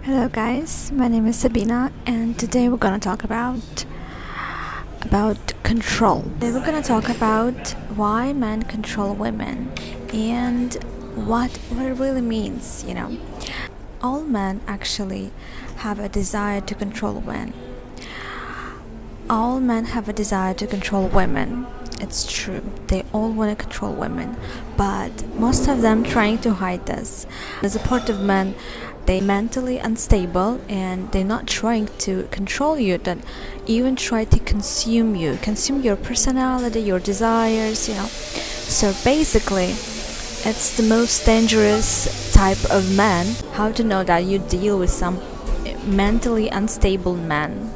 Hello guys, my name is Sabina and today we're gonna talk about control. Today we're gonna talk about why men control women and what it really means. All men actually have a desire to control women. All men have a desire to control women. It's true. They all want to control women, but most of them trying to hide this. As a part of men, they mentally unstable and they're not trying to control you, that even try to consume your personality, your desires. So basically, it's the most dangerous type of man. How to know that you deal with some mentally unstable man?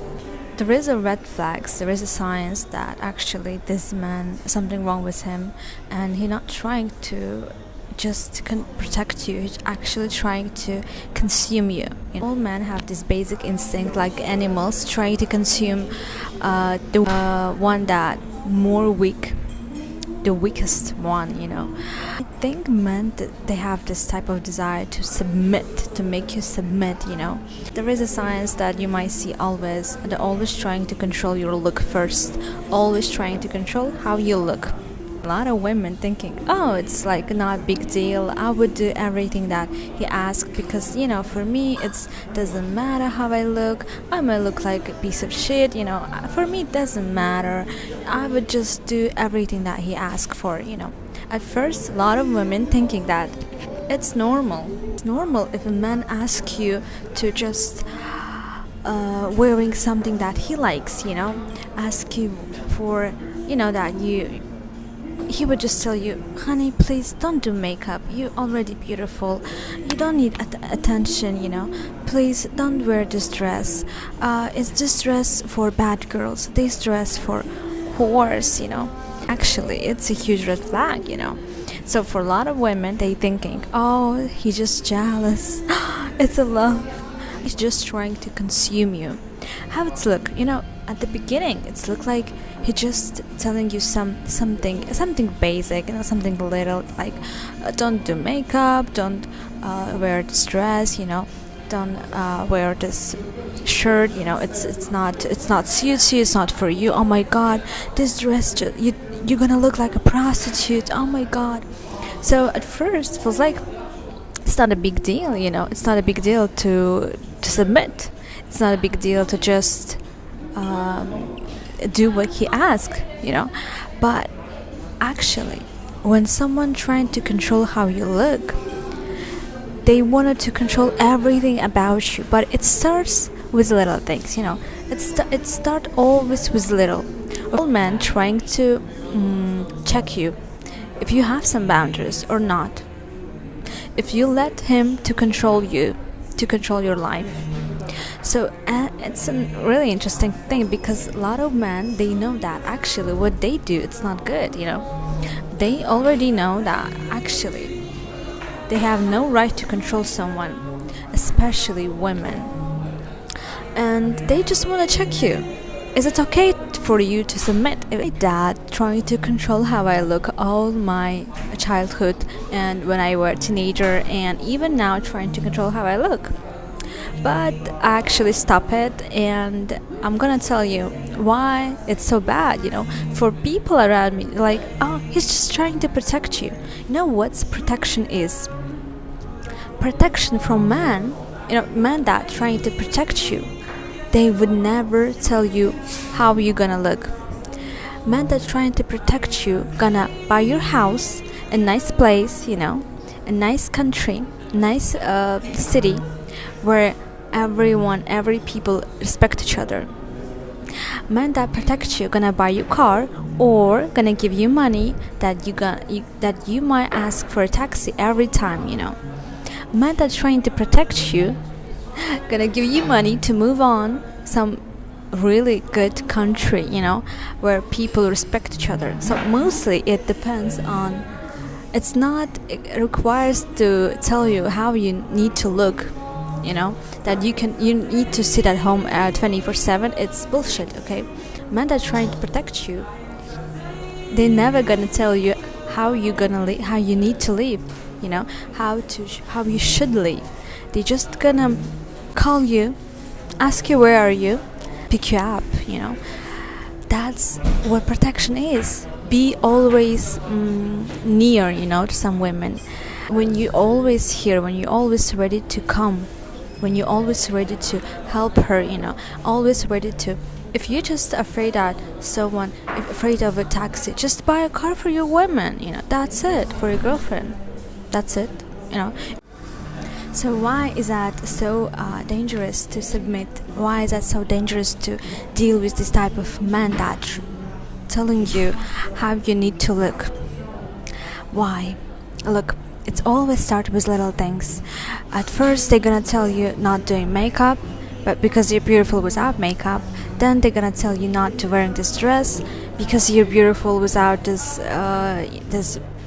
There is a red flags, there is a signs that actually this man, something wrong with him, and he's not trying to just protect you, he's actually trying to consume you. All men have this basic instinct, like animals, trying to consume the one that more weak, the weakest one. I think men they have this type of desire to submit, to make you submit. There is a science that you might see always. They're always trying to control your look first, always trying to control how you look. A lot of women thinking, oh, it's like not a big deal, I would do everything that he asked because for me it doesn't matter how I might look like a piece of shit. For me it doesn't matter, I would just do everything that he asked for. At first a lot of women thinking that it's normal if a man asks you to just wearing something that he likes, ask you for that he would just tell you, honey, please don't do makeup, you're already beautiful, you don't need attention, please don't wear this dress, it's this dress for bad girls, this dress for whores. Actually it's a huge red flag. So for a lot of women they thinking, oh, he's just jealous, it's a love, he's just trying to consume you. How it's look, at the beginning it's look like he just telling you something basic, something little, like don't do makeup, don't wear this dress, don't wear this shirt, it's not suits you, it's not for you, oh my god, this dress you're gonna look like a prostitute, oh my god. So at first it feels like it's not a big deal, it's not a big deal to submit, it's not a big deal to just do what he asks, but actually when someone trying to control how you look, they wanted to control everything about you, but it starts with little things. It start always with little. All men trying to check you if you have some boundaries or not, if you let him to control you, to control your life. So it's a really interesting thing because a lot of men, they know that actually what they do, it's not good. They already know that actually they have no right to control someone, especially women, and they just want to check you. Is it okay for you to submit? My dad trying to control how I look all my childhood and when I were a teenager, and even now trying to control how I look. But I actually stop it, and I'm gonna tell you why it's so bad. For people around me, like, oh, he's just trying to protect you. You know what protection is? Protection from man, men that trying to protect you, they would never tell you how you gonna look. Men that trying to protect you gonna buy your house, a nice place, a nice country, nice city where every people respect each other. Men that protect you gonna buy you car or gonna give you money that you might ask for a taxi every time. Men that trying to protect you gonna give you money to move on some really good country, where people respect each other. So mostly it depends on, it requires to tell you how you need to look, that you need to sit at home 24/7. It's bullshit. Okay, men that trying to protect you, they never gonna tell you how you need to live, how you should live. They just gonna call you, ask you where are you, pick you up, you know. That's what protection is. Be always near, you know, to some women. When you always here, when you're always ready to come, when you're always ready to help her, you know, always ready to. If you're just afraid that someone, afraid of a taxi, just buy a car for your women, you know, that's it, for your girlfriend. That's it, you know. So why is that so dangerous to submit? Why is that so dangerous to deal with this type of man that telling you how you need to look? Why? Look, it's always start with little things. At first they're gonna tell you not doing makeup, but because you're beautiful without makeup. Then they're gonna tell you not to wearing this dress because you're beautiful without this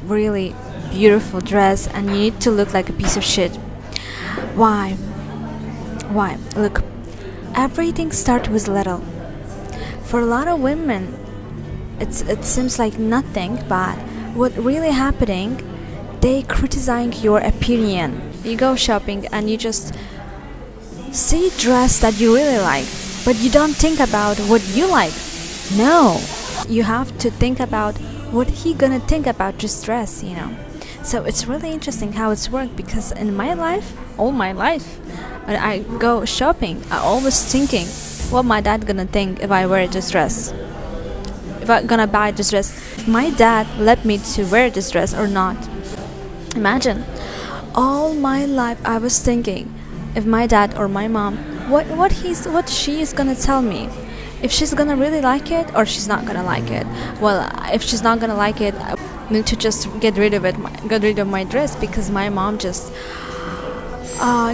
really beautiful dress, and you need to look like a piece of shit. Why? Look, everything starts with little. For a lot of women, it seems like nothing, but what really happening, they criticizing your opinion. You go shopping and you just see dress that you really like, but you don't think about what you like. No, you have to think about what he gonna think about this dress, you know. So it's really interesting how it's worked, because in my life, all my life, when I go shopping, I always thinking what my dad gonna think if I wear this dress, if I gonna buy this dress, if my dad let me to wear this dress or not. Imagine, all my life I was thinking if my dad or my mom, what she is gonna tell me, if she's gonna really like it or she's not gonna like it. Well, if she's not gonna like it, I need to just get rid of my dress, because my mom just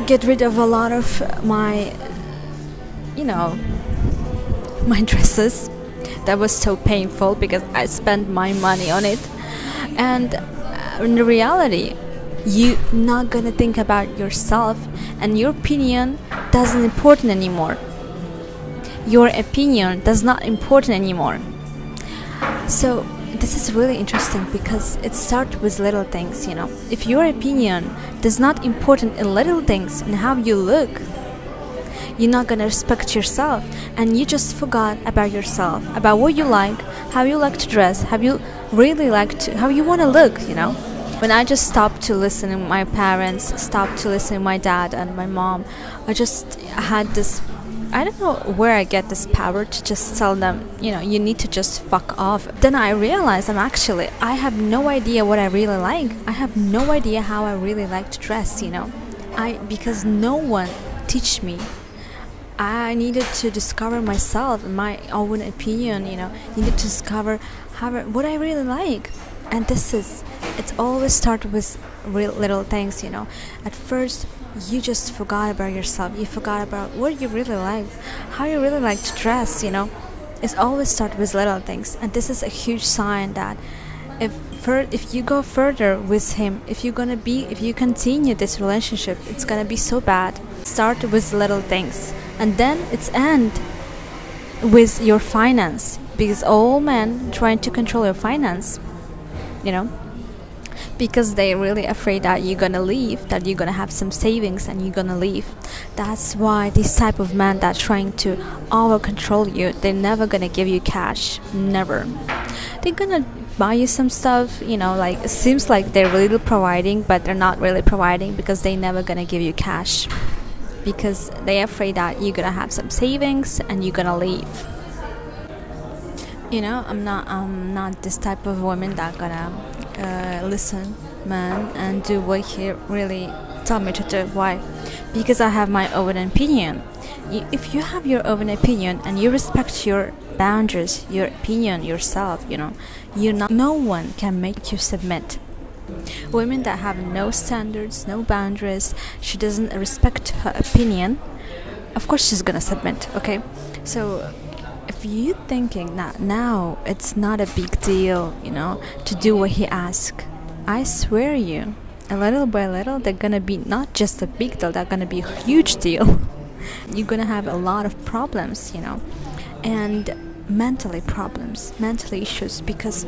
get rid of a lot of my, you know, my dresses. That was so painful because I spent my money on it. And in reality, you not gonna think about yourself, and your opinion doesn't important anymore. Your opinion does not important anymore. So this is really interesting, because it starts with little things, you know. If your opinion does not important in little things, in how you look, you're not gonna respect yourself, and you just forgot about yourself, about what you like, how you like to dress, how you really like to, how you want to look, you know. When I just stopped to listen to my parents, stopped to listen to my dad and my mom, I just had this, I don't know where I get this power to just tell them, you know, you need to just fuck off. Then I realized I have no idea what I really like. I have no idea how I really like to dress, you know. Because no one teach me. I needed to discover myself, my own opinion, you know. Needed to discover what I really like. And it's always start with real little things, you know. At first, you just forgot about yourself. You forgot about what you really like, how you really like to dress, you know. It's always start with little things. And this is a huge sign that if you go further with him, if you continue this relationship, it's gonna be so bad. Start with little things, and then it's end with your finance, because all men trying to control your finance, you know, because they're really afraid that you're gonna leave, that you're gonna have some savings and you're gonna leave. That's why this type of men that trying to over control you, they're never gonna give you cash. Never. They're gonna buy you some stuff, you know, like it seems like they're really providing, but they're not really providing, because they never gonna give you cash, because they're afraid that you're gonna have some savings and you're gonna leave. You know, I'm not this type of woman that gonna listen man and do what he really tell me to do. Why? Because I have my own opinion. If you have your own opinion and you respect your boundaries, your opinion, yourself, you know, no one can make you submit. Women that have no standards, no boundaries, she doesn't respect her opinion, of course she's gonna submit. Okay, so if you thinking that now it's not a big deal, you know, to do what he asks, I swear you, a little by little, they're gonna be not just a big deal, they're gonna be a huge deal. You're gonna have a lot of problems, you know, and mental issues, because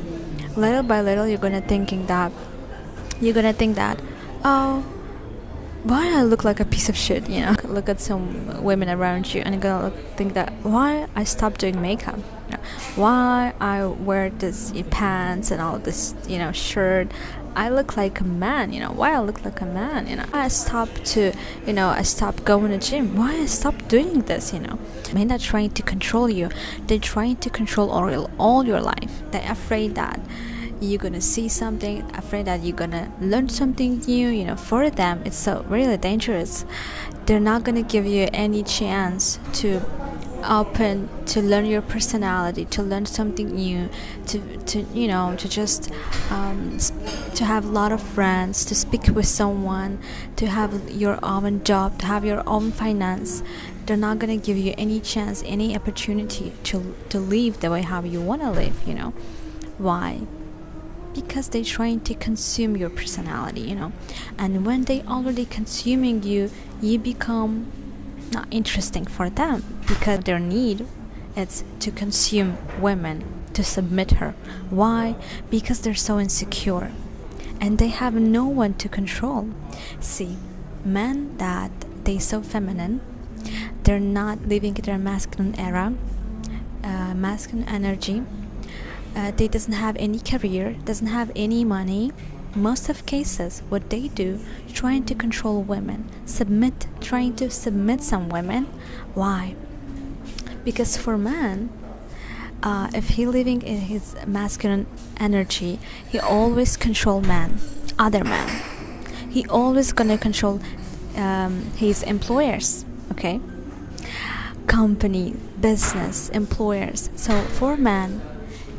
little by little you're gonna think that, oh, why I look like a piece of shit, you know. Look at some women around you and you're gonna think that why I stopped doing makeup, you know, why I wear this pants and all this, you know, shirt. I look like a man, you know. Why I look like a man, you know. I stopped to, you know, I stopped going to gym. Why I stopped doing this, you know. Men are trying to control you. They're trying to control all your life. They're afraid that you're gonna see something, afraid that you're gonna learn something new, you know. For them it's so really dangerous. They're not gonna give you any chance to open, to learn your personality, to learn something new, to you know, to just to have a lot of friends, to speak with someone, to have your own job, to have your own finance. They're not gonna give you any chance, any opportunity to live the way how you wanna live, you know. Why? Because they're trying to consume your personality, you know. And when they already consuming you, you become not interesting for them, because their need is to consume women, to submit her. Why? Because they're so insecure and they have no one to control. See, men that they so feminine, they're not living their masculine era, masculine energy. They doesn't have any career, doesn't have any money. Most of cases, what they do, trying to control women, trying to submit some women. Why? Because for man, if he living in his masculine energy, he always control other man. He always gonna control his employers, okay? Company, business, employers. So for man,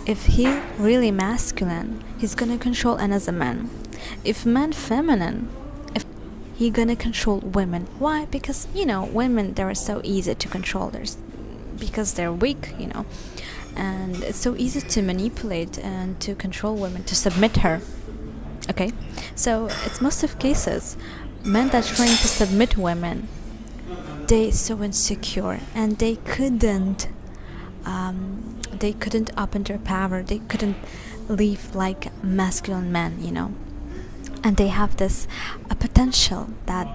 if he really masculine, he's gonna control another man. If man feminine, if he gonna control women. Why? Because, you know, women, they're so easy to control. Because they're weak, you know, and it's so easy to manipulate and to control women, to submit her. Okay, so it's most of cases men that trying to submit women, they so insecure and they couldn't open their power. They couldn't live like masculine men, you know. And they have this a potential that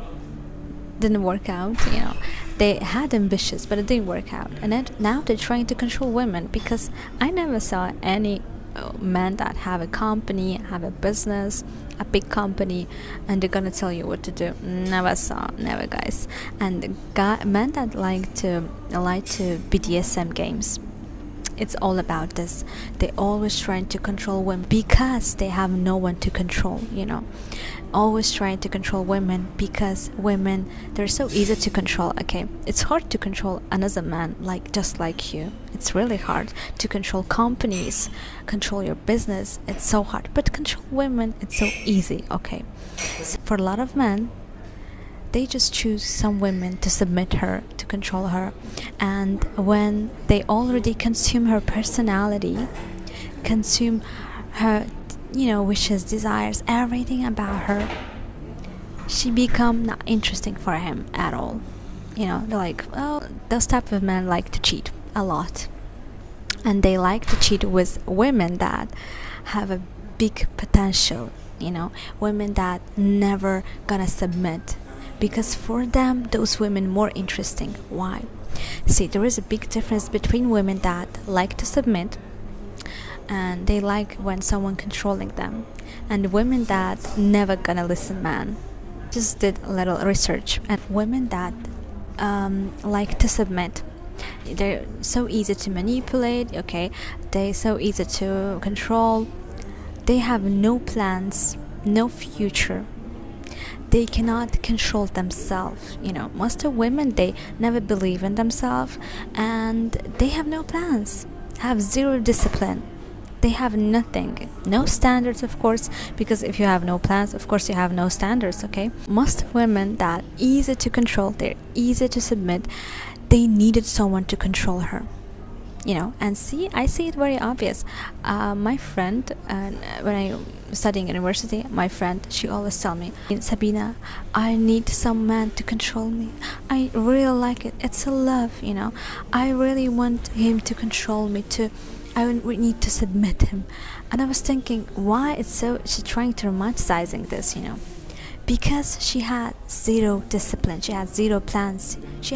didn't work out, you know. They had ambitions, but it didn't work out. And now they're trying to control women, because I never saw any men that have a company, have a business, a big company, and they're gonna tell you what to do. Never, guys. And men that like to BDSM games, it's all about this. They always trying to control women because they have no one to control, you know. Always trying to control women because women, they're so easy to control. Okay, it's hard to control another man just like you. It's really hard to control companies, control your business. It's so hard. But control women, it's so easy. Okay, so for a lot of men, they just choose some women to submit her, to control her. And when they already consume her personality, consume her, you know, wishes, desires, everything about her, she become not interesting for him at all. You know, they're like, oh, those type of men like to cheat a lot. And they like to cheat with women that have a big potential, you know, women that never gonna submit, because for them those women more interesting. Why? See, there is a big difference between women that like to submit and they like when someone controlling them, and women that never gonna listen man. Just did a little research, and women that like to submit, they're so easy to manipulate. Okay, they're so easy to control. They have no plans, no future. They cannot control themselves, you know. Most of women, they never believe in themselves, and they have no plans, have zero discipline. They have nothing, no standards, of course, because if you have no plans, of course you have no standards. Okay, most of women that easy to control, they're easy to submit, they needed someone to control her, you know. And I see it very obvious. My friend, when I studying university, my friend, she always tell me, Sabina, I need some man to control me. I really like it. It's a love, you know. I really want him to control me, I need to submit him. And I was thinking, why it's so, she's trying to romanticizing this, you know. because she had zero discipline, she had zero plans, she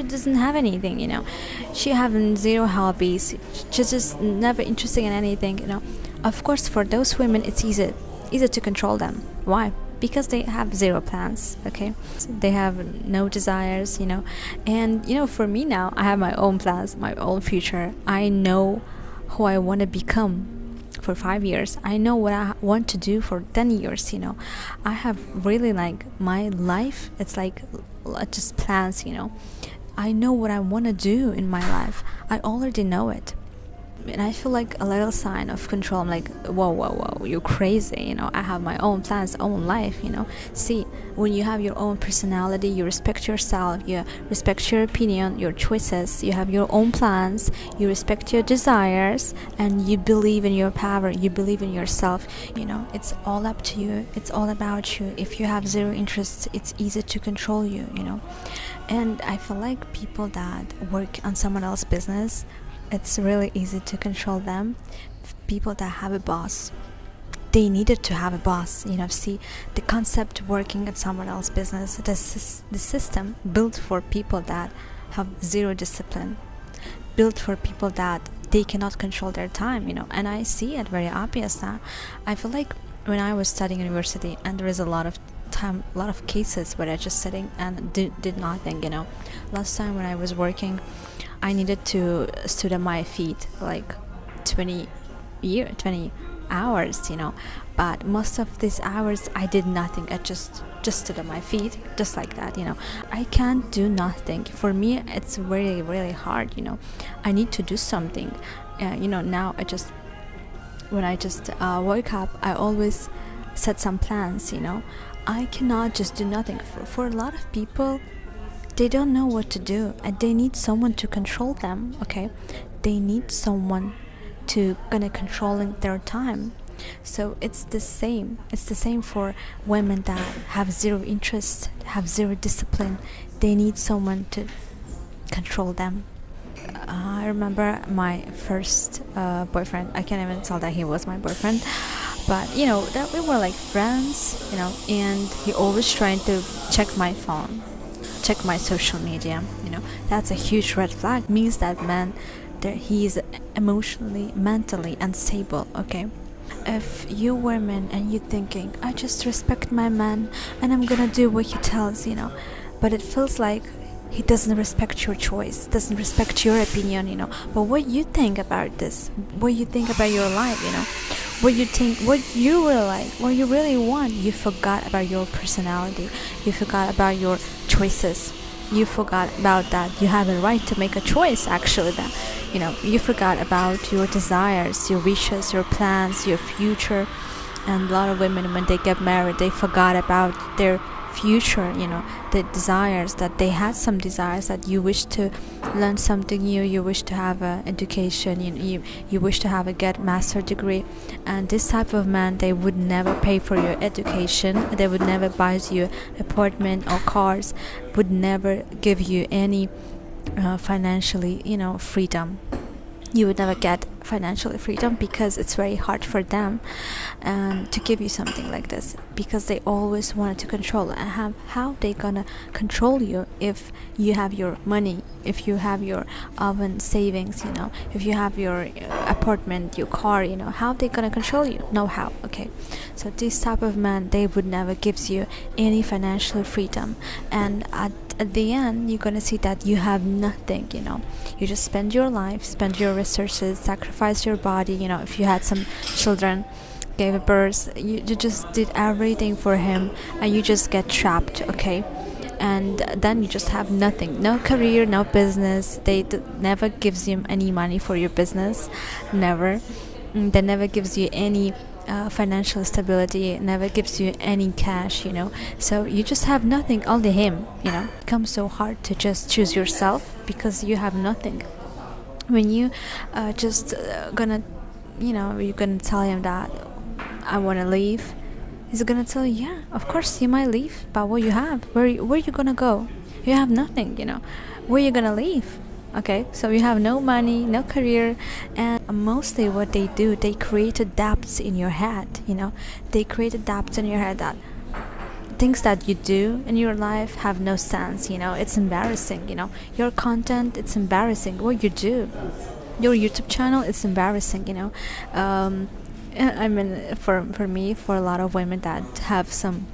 doesn't have anything, she having zero hobbies, she's just never interested in anything, of course for those women it's easy to control them. Why? Because they have zero plans, okay? So they have no desires, and for me now, I have my own plans, my own future. I know who I want to become for 5 years. I know what I want to do for 10 years. I have really like my life, it's like just plans. I know what I want to do in my life. I already know it, and I feel like a little sign of control. I'm like, whoa, you're crazy, I have my own plans, own life, See, when you have your own personality, you respect yourself, you respect your opinion, your choices, you have your own plans, you respect your desires, and you believe in your power, you believe in yourself, it's all up to you, it's all about you. If you have zero interest, it's easy to control you, And I feel like people that work on someone else's business, it's really easy to control them. People that have a boss, they needed to have a boss. See, the concept working at someone else's business, the system built for people that have zero discipline, built for people that they cannot control their time, and I see it very obvious now. I feel like when I was studying university, and there is a lot of cases where I just sitting and did nothing, Last time when I was working, I needed to stood on my feet like 20 hours, but most of these hours I did nothing. I just stood on my feet just like that, I can't do nothing. For me it's really, really hard, I need to do something. Now when I just wake up, I always set some plans, I cannot just do nothing. For a lot of people, they don't know what to do, and they need someone to control them, okay? They need someone to gonna controlling their time. So it's the same for women that have zero interest, have zero discipline. They need someone to control them. I remember my first boyfriend. I can't even tell that he was my boyfriend, but that we were like friends, and he always trying to check my phone, check my social media. That's a huge red flag. Means that man, that he is emotionally, mentally unstable, okay? If you women and you thinking, I just respect my man and I'm gonna do what he tells, but it feels like he doesn't respect your choice, doesn't respect your opinion, but what you think about this, what you think about your life, what you think, what you really like, what you really want. You forgot about your personality, you forgot about your choices, you forgot about that you have a right to make a choice, actually, that you forgot about your desires, your wishes, your plans, your future. And a lot of women, when they get married, they forgot about their future, the desires, that they had some desires, that you wish to learn something new, you wish to have an education, you wish to have a get master degree. And this type of man, they would never pay for your education, they would never buy you apartment or cars, would never give you any financially freedom. You would never get financial freedom, because it's very hard for them to give you something like this, because they always wanted to control. And how they gonna control you if you have your money, if you have your oven savings, if you have your apartment, your car, how they gonna control you? No how. Okay, so this type of man, they would never gives you any financial freedom, and at the end you're gonna see that you have nothing. You just spend your life, spend your resources, sacrifice your body. If you had some children, gave a birth, you just did everything for him, and you just get trapped, okay? And then you just have nothing, no career, no business. They never gives you any money for your business, never. They never gives you any financial stability, never gives you any cash, so you just have nothing, only him. It becomes so hard to just choose yourself, because you have nothing. When you just gonna you're gonna tell him that I want to leave, he's gonna tell you, yeah, of course you might leave, but what you have, where you gonna go? You have nothing, where you gonna leave? Okay, so you have no money, no career, and mostly what they do, they create debts in your head. They create debts in your head that things that you do in your life have no sense, it's embarrassing, your content, it's embarrassing. What you do, your YouTube channel, it's embarrassing, I mean, for me, for a lot of women that have some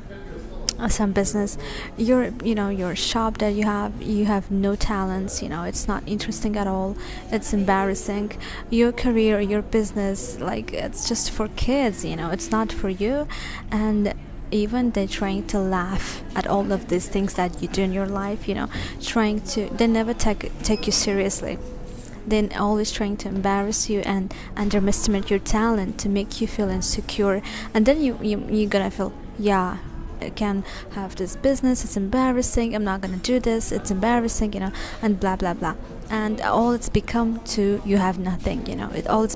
business, your shop that you have no talents, it's not interesting at all, it's embarrassing. Your career, your business, like, it's just for kids, it's not for you. And even they're trying to laugh at all of these things that you do in your life, they never take you seriously. Then always trying to embarrass you and underestimate your talent to make you feel insecure. And then you're gonna feel, yeah, I can have this business, it's embarrassing, I'm not gonna do this, it's embarrassing, and blah blah blah. And all it's become to, you have nothing, it all it's